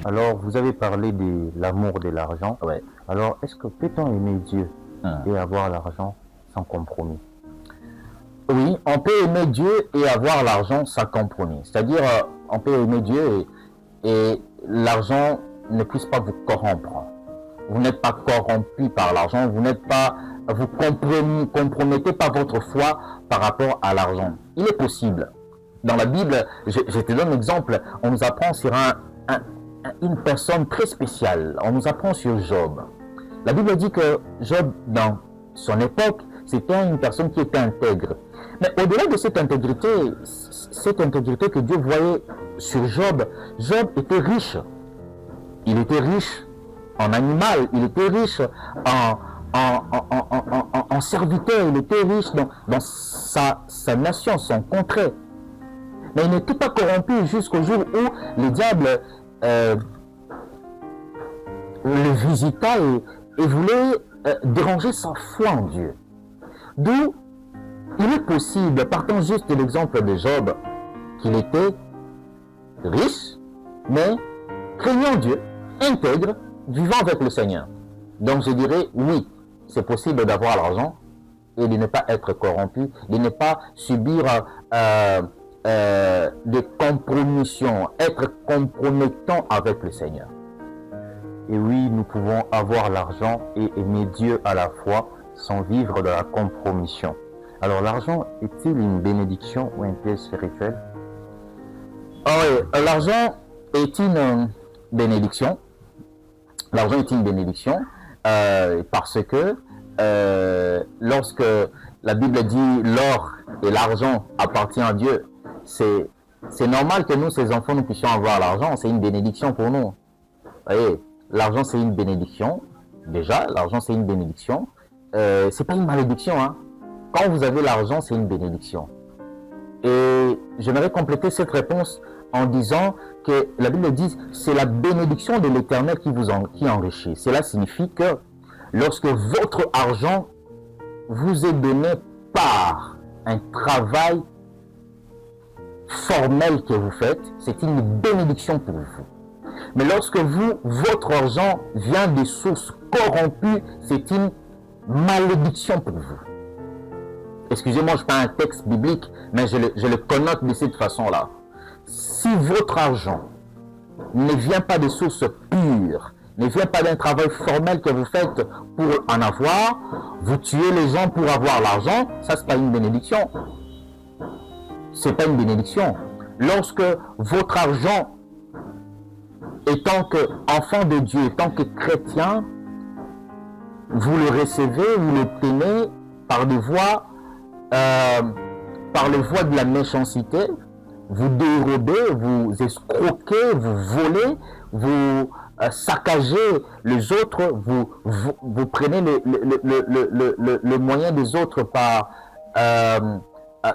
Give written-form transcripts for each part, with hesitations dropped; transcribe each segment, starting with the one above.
Alors, vous avez parlé de l'amour de l'argent. Ouais. Alors, est-ce que peut-on aimer Dieu Hum. et avoir l'argent sans compromis? Oui, on peut aimer Dieu et avoir l'argent sans compromis. C'est-à-dire, on peut aimer Dieu et l'argent ne puisse pas vous corrompre. Vous n'êtes pas corrompu par l'argent, vous compromettez pas votre foi par rapport à l'argent. Il est possible. Dans la Bible, je te donne un exemple, on nous apprend sur une personne très spéciale. On nous apprend sur Job. La Bible dit que Job, dans son époque, c'était une personne qui était intègre. Mais au-delà de cette intégrité que Dieu voyait sur Job, Job était riche. Il était riche en animal, il était riche en serviteurs, il était riche dans sa nation, son contrée. Mais il n'était pas corrompu jusqu'au jour où le diable le visita et voulait déranger sa foi en Dieu. D'où il est possible, partant juste de l'exemple de Job, qu'il était riche, mais craignant Dieu, intègre, vivant avec le Seigneur. Donc je dirais oui, c'est possible d'avoir l'argent et de ne pas être corrompu, de ne pas subir des compromissions, être compromettant avec le Seigneur. Et oui, nous pouvons avoir l'argent et aimer Dieu à la fois sans vivre de la compromission. Alors, l'argent est-il une bénédiction ou un piège spirituel? Oui, l'argent est une bénédiction. L'argent est une bénédiction parce que lorsque la Bible dit l'or et l'argent appartient à Dieu, c'est normal que nous, ses enfants, nous puissions avoir l'argent. C'est une bénédiction pour nous. Vous voyez, l'argent, c'est une bénédiction. Déjà, l'argent, c'est une bénédiction. C'est pas une malédiction. Hein. Quand vous avez l'argent, c'est une bénédiction. Et j'aimerais compléter cette réponse en disant que la Bible dit c'est la bénédiction de l'Éternel qui enrichit. Cela signifie que lorsque votre argent vous est donné par un travail formel que vous faites, c'est une bénédiction pour vous. Mais lorsque votre argent vient des sources corrompues, c'est une malédiction pour vous. Excusez-moi, je parle un texte biblique, mais je le connote de cette façon-là. Si votre argent ne vient pas de sources pures, ne vient pas d'un travail formel que vous faites pour en avoir, vous tuez les gens pour avoir l'argent, ça c'est pas une bénédiction. C'est pas une bénédiction. Lorsque votre argent, étant qu'enfant de Dieu, étant que chrétien, vous le recevez, vous l'obtenez par des voies, par les voies de la méchanceté, vous dérobez, vous escroquez, vous volez, vous saccagez les autres, vous prenez le moyen des autres par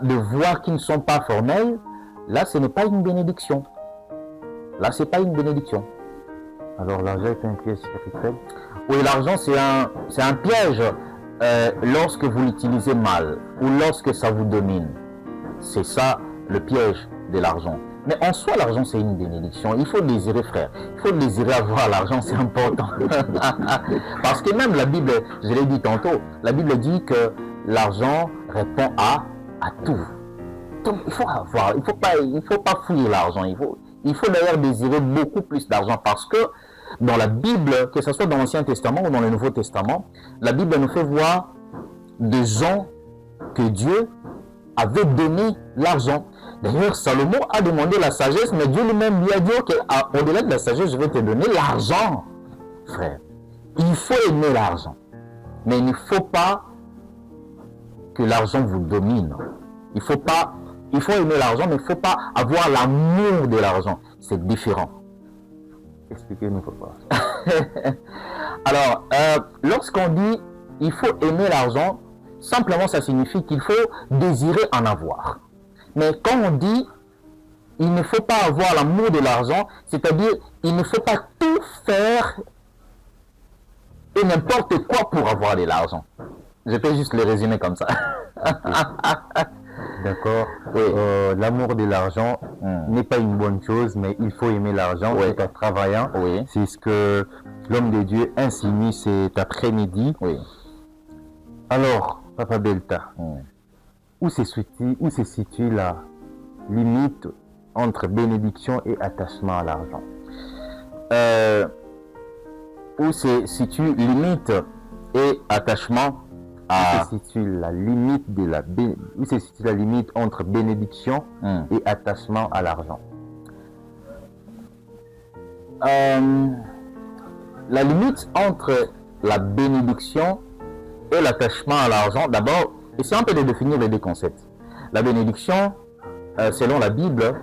de voies qui ne sont pas formelles. Là, ce n'est pas une bénédiction. Là, ce n'est pas une bénédiction. Alors, l'argent est un piège spirituel? Oui, l'argent, c'est un piège lorsque vous l'utilisez mal ou lorsque ça vous domine. C'est ça le piège de l'argent. Mais en soi, l'argent, c'est une bénédiction. Il faut le désirer, frère. Il faut le désirer avoir l'argent, c'est important. Parce que même la Bible, je l'ai dit tantôt, la Bible dit que l'argent répond à tout. Donc, il faut avoir, il faut pas fouiller l'argent. Il faut d'ailleurs désirer beaucoup plus d'argent parce que dans la Bible, que ce soit dans l'Ancien Testament ou dans le Nouveau Testament, la Bible nous fait voir des gens que Dieu avait donné l'argent. D'ailleurs, Salomon a demandé la sagesse, mais Dieu lui-même lui a dit au-delà de la sagesse, je vais te donner l'argent, frère. Il faut aimer l'argent, mais il ne faut pas que l'argent vous domine. Il faut aimer l'argent, mais il ne faut pas avoir l'amour de l'argent. C'est différent. Expliquez-nous pourquoi. Alors, lorsqu'on dit il faut aimer l'argent, simplement ça signifie qu'il faut désirer en avoir. Mais quand on dit il ne faut pas avoir l'amour de l'argent, c'est-à-dire il ne faut pas tout faire et n'importe quoi pour avoir de l'argent. Je peux juste le résumer comme ça. D'accord. Oui. L'amour de l'argent n'est pas une bonne chose, mais il faut aimer l'argent tout en travaillant. Oui. C'est ce que l'homme de Dieu insinue cet après-midi. Oui. Alors, Papa Belta, où se situe la limite entre bénédiction et attachement à l'argent? Où se situe limite et attachement à... Où se situe la limite où se situe la limite entre bénédiction et attachement à l'argent? La limite entre la bénédiction et l'attachement à l'argent, d'abord, essayons un peu de définir les deux concepts. La bénédiction, selon la Bible,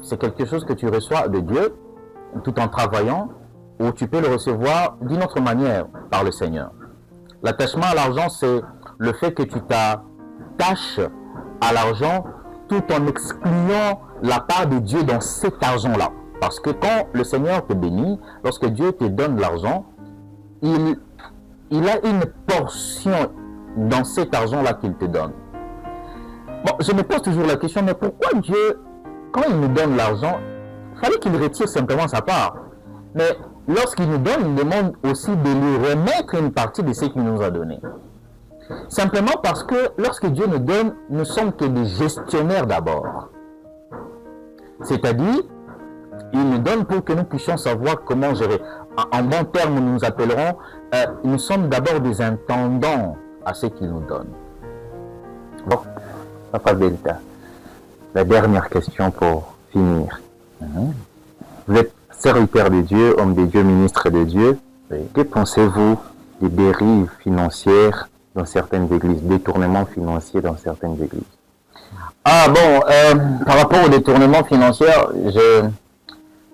c'est quelque chose que tu reçois de Dieu tout en travaillant, ou tu peux le recevoir d'une autre manière par le Seigneur. L'attachement à l'argent, c'est le fait que tu t'attaches à l'argent tout en excluant la part de Dieu dans cet argent-là. Parce que quand le Seigneur te bénit, lorsque Dieu te donne l'argent, il a une portion dans cet argent-là qu'il te donne. Bon, je me pose toujours la question, mais pourquoi Dieu, quand il nous donne l'argent, il fallait qu'il retire simplement sa part? Mais lorsqu'il nous donne, il demande aussi de lui remettre une partie de ce qu'il nous a donné. Simplement parce que lorsque Dieu nous donne, nous ne sommes que des gestionnaires d'abord. C'est-à-dire, il nous donne pour que nous puissions savoir comment gérer. En bon terme, nous nous appellerons, nous sommes d'abord des intendants à ce qu'il nous donne. Bon, Papa Belta, la dernière question pour finir. Vous êtes serviteur de Dieu, homme de Dieu, ministre de Dieu. Que pensez-vous des dérives financières dans certaines églises, détournements financiers dans certaines églises? Ah bon, par rapport au détournement financier,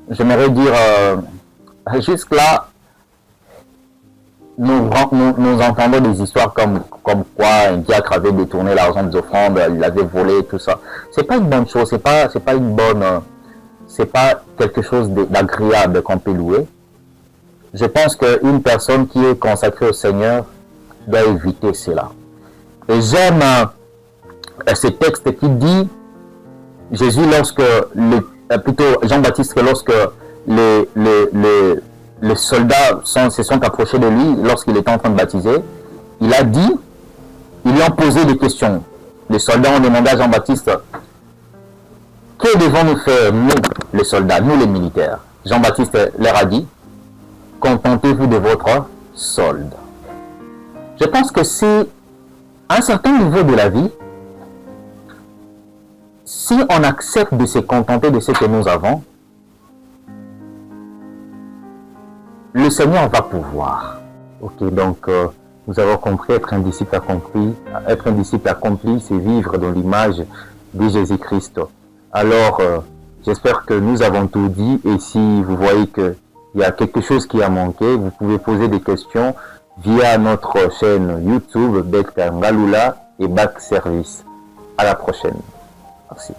j'aimerais dire, jusque-là, nous entendons des histoires comme quoi un diacre avait détourné l'argent des offrandes, il avait volé, tout ça. C'est pas une bonne chose, c'est pas quelque chose d'agréable qu'on peut louer. Je pense qu'une personne qui est consacrée au Seigneur doit éviter cela. Et j'aime ce texte qui dit, Jésus plutôt Jean-Baptiste, lorsque les soldats se sont approchés de lui lorsqu'il était en train de baptiser, il a dit, ils lui ont posé des questions. Les soldats ont demandé à Jean-Baptiste, que devons-nous faire, nous, les soldats, nous, les militaires? Jean-Baptiste leur a dit, contentez-vous de votre solde. Je pense que c'est à un certain niveau de la vie, si on accepte de se contenter de ce que nous avons, le Seigneur va pouvoir. Ok, donc nous avons compris, être un disciple accompli, c'est vivre dans l'image de Jésus-Christ. Alors, j'espère que nous avons tout dit, et si vous voyez qu'il y a quelque chose qui a manqué, vous pouvez poser des questions via notre chaîne YouTube Belta Ngalula et Back Service. À la prochaine. Merci.